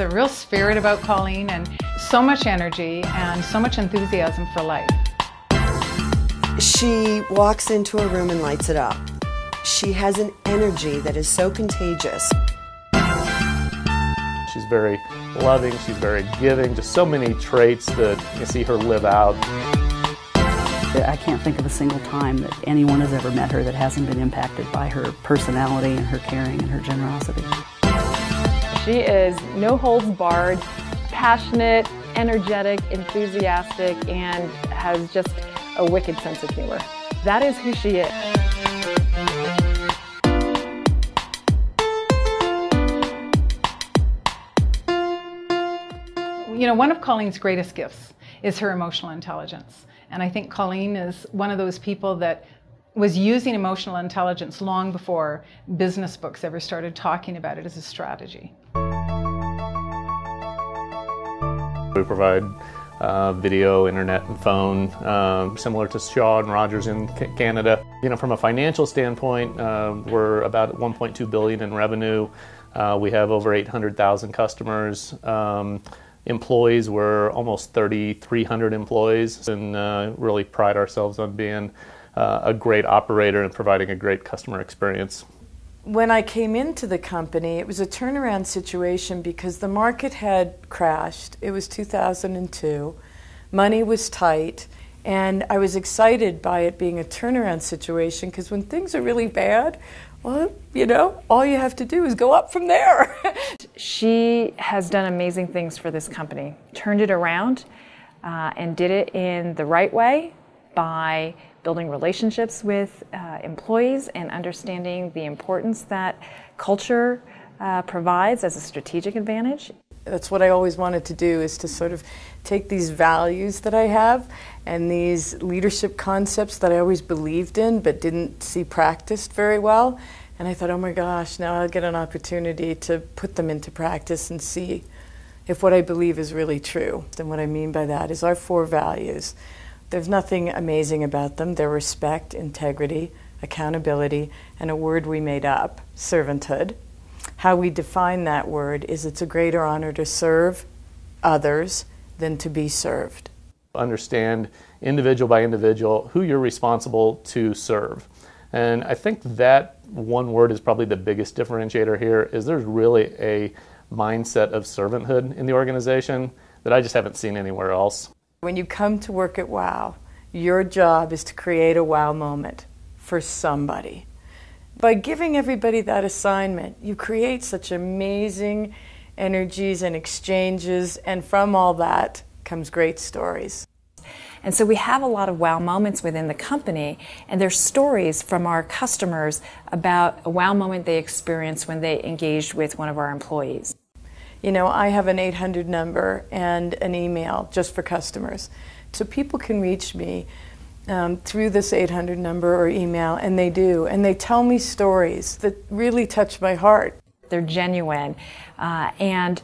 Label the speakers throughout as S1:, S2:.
S1: a real spirit about Colleen, and so much energy and so much enthusiasm for life.
S2: She walks into a room and lights it up. She has an energy that is so contagious.
S3: She's very loving, she's very giving, just so many traits that you see her live out.
S4: I can't think of a single time that anyone has ever met her that hasn't been impacted by her personality and her caring and her generosity.
S5: She is no holds barred, passionate, energetic, enthusiastic, and has just a wicked sense of humor. That is who she is.
S1: You know, one of Colleen's greatest gifts is her emotional intelligence. And I think Colleen is one of those people that was using emotional intelligence long before business books ever started talking about it as a strategy.
S3: We provide video, internet, and phone, similar to Shaw and Rogers in Canada. You know, from a financial standpoint, we're about $1.2 billion in revenue. We have over 800,000 customers. Employees, we're almost 3,300 employees, and really pride ourselves on being a great operator and providing a great customer experience.
S6: When I came into the company, it was a turnaround situation because the market had crashed. It was 2002. Money was tight, and I was excited by it being a turnaround situation because when things are really bad, well, you know, all you have to do is go up from there.
S5: She has done amazing things for this company, turned it around, and did it in the right way by building relationships with employees and understanding the importance that culture provides as a strategic advantage.
S6: That's what I always wanted to do, is to sort of take these values that I have and these leadership concepts that I always believed in but didn't see practiced very well. And I thought, oh my gosh, now I'll get an opportunity to put them into practice and see if what I believe is really true. And what I mean by that is our 4 values. There's nothing amazing about them. They're respect, integrity, accountability, and a word we made up, servanthood. How we define that word is it's a greater honor to serve others than to be served.
S3: Understand individual by individual who you're responsible to serve. And I think that one word is probably the biggest differentiator here, is there's really a mindset of servanthood in the organization that I just haven't seen anywhere else.
S6: When you come to work at WOW, your job is to create a WOW moment for somebody. By giving everybody that assignment, you create such amazing energies and exchanges, and from all that comes great stories.
S5: And so we have a lot of wow moments within the company, and there's stories from our customers about a wow moment they experienced when they engaged with one of our employees.
S6: You know, I have an 800 number and an email just for customers. So people can reach me through this 800 number or email, and they do. And they tell me stories that really touch my heart.
S5: They're genuine and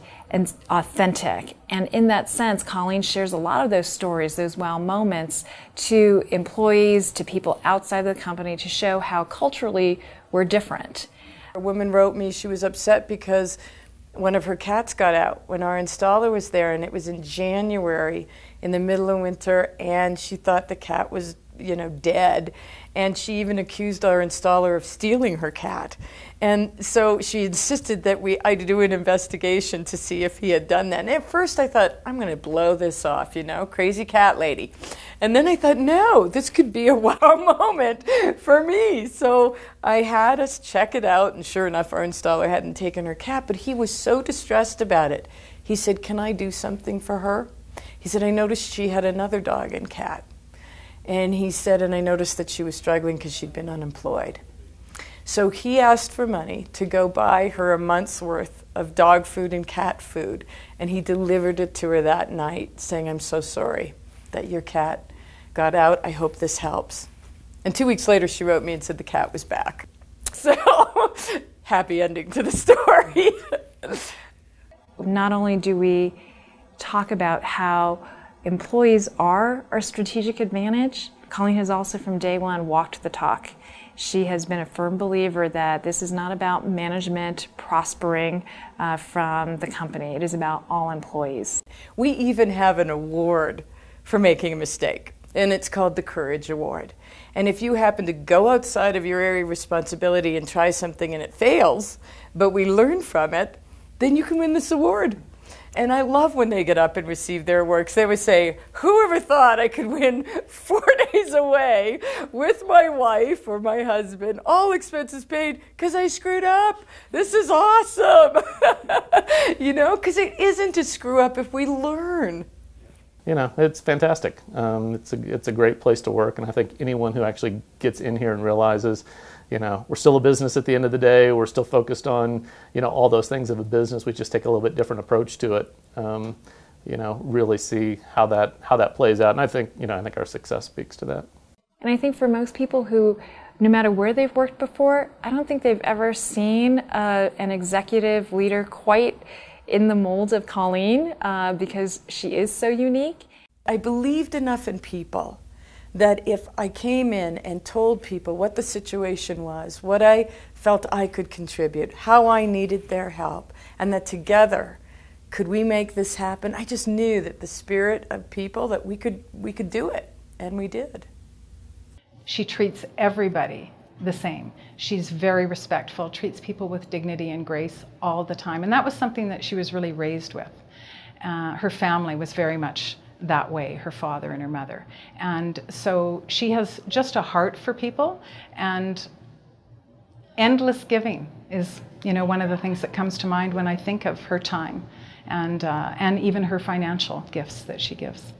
S5: authentic. And in that sense, Colleen shares a lot of those stories, those wow moments, to employees, to people outside the company, to show how culturally we're different.
S6: A woman wrote me, she was upset because one of her cats got out when our installer was there, and it was in January in the middle of winter, and she thought the cat was, you know, dead, and she even accused our installer of stealing her cat. And so she insisted that I do an investigation to see if he had done that. And at first I thought, I'm going to blow this off, you know, crazy cat lady. And then I thought, no, this could be a wow moment for me. So I had us check it out, and sure enough, our installer hadn't taken her cat, but he was so distressed about it. He said, can I do something for her? He said, I noticed she had another dog and cat. And he said, and I noticed that she was struggling because she'd been unemployed. So he asked for money to go buy her a month's worth of dog food and cat food, and he delivered it to her that night, saying, I'm so sorry that your cat got out. I hope this helps. And 2 weeks later, she wrote me and said the cat was back. So, happy ending to the story.
S5: Not only do we talk about how employees are our strategic advantage, Colleen has also from day one walked the talk She has been a firm believer that this is not about management prospering from the company. It is about all employees.
S6: We even have an award for making a mistake, and it's called the Courage Award. And if you happen to go outside of your area of responsibility and try something and it fails, but we learn from it, then you can win this award. And I love when they get up and receive their awards. They would say, whoever thought I could win 4 days away with my wife or my husband, all expenses paid, because I screwed up. This is awesome. You know, because it isn't a screw up if we learn.
S3: You know, it's fantastic. It's a great place to work, and I think anyone who actually gets in here and realizes, you know, we're still a business at the end of the day. We're still focused on, you know, all those things of a business. We just take a little bit different approach to it. You know, really see how that plays out, and I think our success speaks to that.
S5: And I think for most people who, no matter where they've worked before, I don't think they've ever seen an executive leader quite in the mold of Colleen, because she is so unique.
S6: I believed enough in people that if I came in and told people what the situation was, what I felt I could contribute, how I needed their help, and that together could we make this happen, I just knew that the spirit of people, that we could do it, and we did.
S1: She treats everybody the same. She's very respectful, treats people with dignity and grace all the time. And that was something that she was really raised with. Her family was very much that way, her father and her mother. And so she has just a heart for people, and endless giving is, you know, one of the things that comes to mind when I think of her time and even her financial gifts that she gives.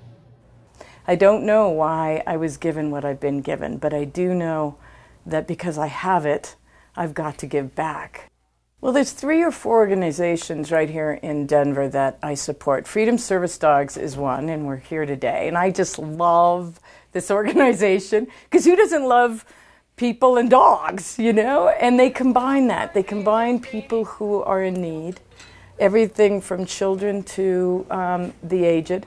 S6: I don't know why I was given what I've been given, but I do know that because I have it, I've got to give back. Well, there's 3 or 4 organizations right here in Denver that I support. Freedom Service Dogs is one, and we're here today. And I just love this organization, because who doesn't love people and dogs, you know? And they combine that. They combine people who are in need, everything from children to the aged,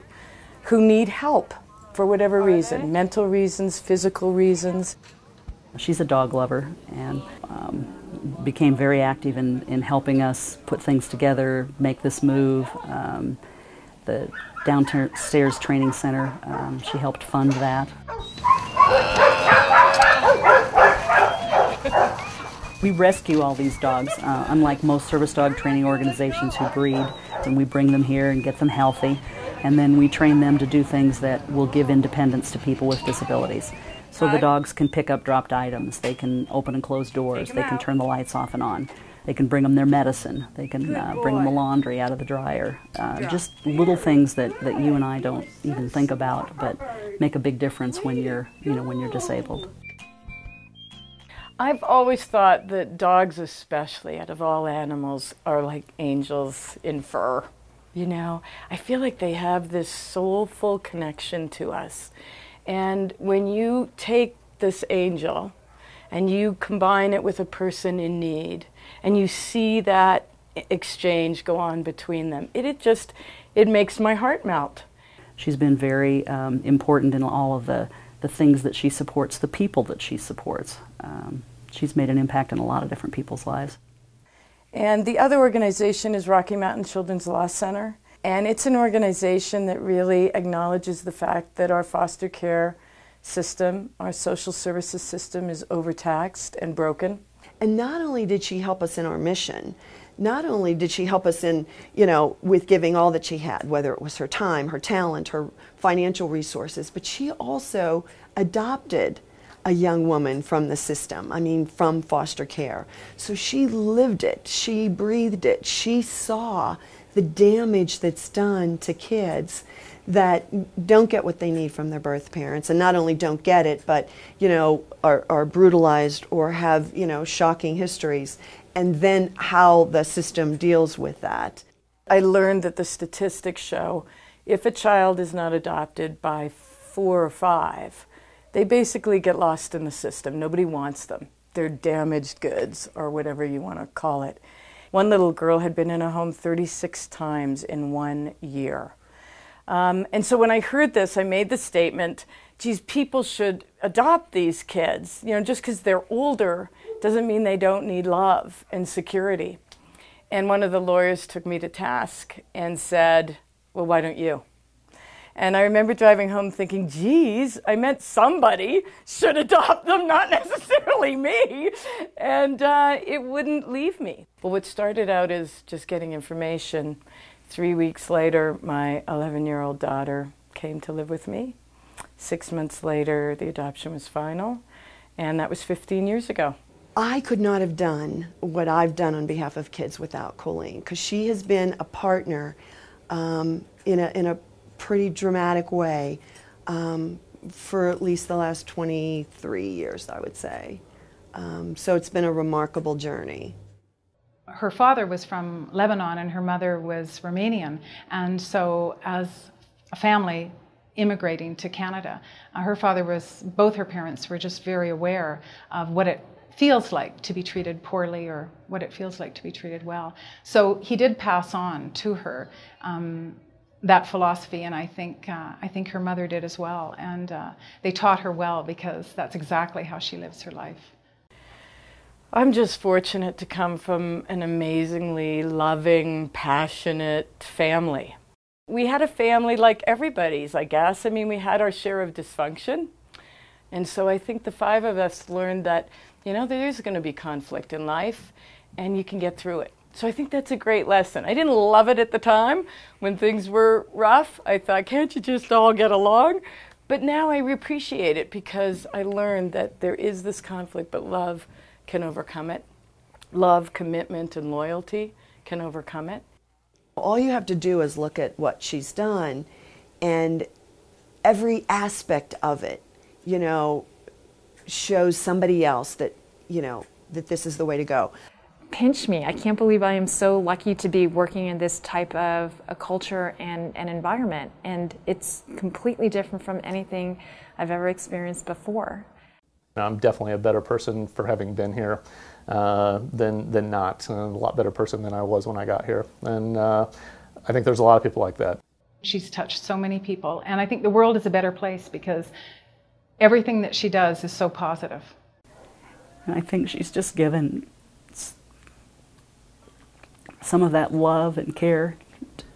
S6: who need help for whatever reason, mental reasons, physical reasons.
S4: She's a dog lover and became very active in helping us put things together, make this move. The downstairs training center, she helped fund that. We rescue all these dogs, unlike most service dog training organizations who breed, and we bring them here and get them healthy, and then we train them to do things that will give independence to people with disabilities. So the dogs can pick up dropped items, they can open and close doors, they can turn the lights off and on, they can bring them their medicine, they can bring them the laundry out of the dryer. Just little things that you and I don't even think about, but make a big difference when you're disabled.
S6: I've always thought that dogs, especially out of all animals, are like angels in fur. You know, I feel like they have this soulful connection to us. And when you take this angel and you combine it with a person in need, and you see that exchange go on between them, it makes my heart melt.
S4: She's been very important in all of the things that she supports, the people that she supports. She's made an impact in a lot of different people's lives.
S6: And the other organization is Rocky Mountain Children's Law Center. And it's an organization that really acknowledges the fact that our foster care system, our social services system, is overtaxed and broken.
S2: And not only did she help us in our mission, not only did she help us in, with giving all that she had, whether it was her time, her talent, her financial resources, but she also adopted a young woman from the system, from foster care. So she lived it, she breathed it, she saw the damage that's done to kids that don't get what they need from their birth parents, and not only don't get it, but are brutalized or have shocking histories, and then how the system deals with that.
S6: I learned that the statistics show if a child is not adopted by 4 or 5, they basically get lost in the system. Nobody wants them. They're damaged goods, or whatever you want to call it. One little girl had been in a home 36 times in 1 year. And so when I heard this, I made the statement, geez, people should adopt these kids. You know, just because they're older doesn't mean they don't need love and security. And one of the lawyers took me to task and said, well, why don't you? And I remember driving home thinking, geez, I meant somebody should adopt them, not necessarily me. And it wouldn't leave me. Well, what started out as just getting information, 3 weeks later, my 11-year-old daughter came to live with me. 6 months later, the adoption was final, and that was 15 years ago.
S2: I could not have done what I've done on behalf of kids without Colleen, because she has been a partner in a pretty dramatic way for at least the last 23 years, I would say. So it's been a remarkable journey.
S1: Her father was from Lebanon and her mother was Romanian, and so as a family immigrating to Canada, both her parents were just very aware of what it feels like to be treated poorly or what it feels like to be treated well. So he did pass on to her that philosophy, and I think her mother did as well, and they taught her well because that's exactly how she lives her life.
S6: I'm just fortunate to come from an amazingly loving, passionate family. We had a family like everybody's, I guess. I mean, we had our share of dysfunction, and so I think the 5 of us learned that, you know, there is going to be conflict in life, and you can get through it. So I think that's a great lesson. I didn't love it at the time when things were rough. I thought, can't you just all get along? But now I appreciate it because I learned that there is this conflict, but love can overcome it. Love, commitment, and loyalty can overcome it.
S2: All you have to do is look at what she's done, and every aspect of it, you know, shows somebody else that, you know, that this is the way to go.
S5: Pinch me. I can't believe I am so lucky to be working in this type of a culture and an environment, and it's completely different from anything I've ever experienced before.
S3: I'm definitely a better person for having been here than not. A lot better person than I was when I got here. And I think there's a lot of people like that.
S1: She's touched so many people, and I think the world is a better place because everything that she does is so positive.
S4: And I think she's just given some of that love and care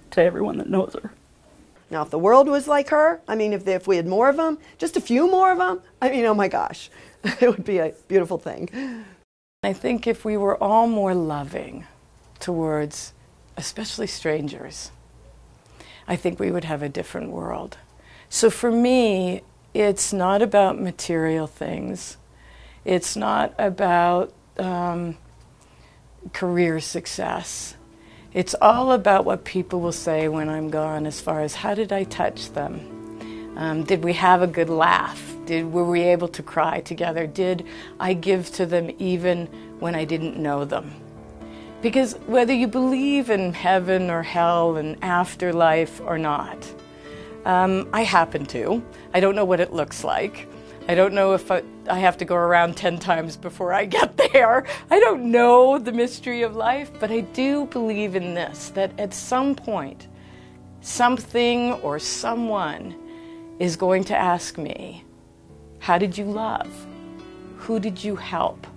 S4: to everyone that knows her.
S2: Now, if the world was like her, I mean, if we had more of them, just a few more of them, I mean, oh my gosh, it would be a beautiful thing.
S6: I think if we were all more loving towards, especially strangers, I think we would have a different world. So for me, it's not about material things. It's not about career success. It's all about what people will say when I'm gone, as far as how did I touch them? Did we have a good laugh? Were we able to cry together? Did I give to them even when I didn't know them? Because whether you believe in heaven or hell and afterlife or not, I happen to. I don't know what it looks like. I don't know if I have to go around 10 times before I get there. I don't know the mystery of life, but I do believe in this, that at some point, something or someone is going to ask me, how did you love? Who did you help?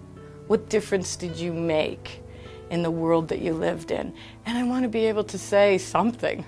S6: What difference did you make in the world that you lived in? And I want to be able to say something.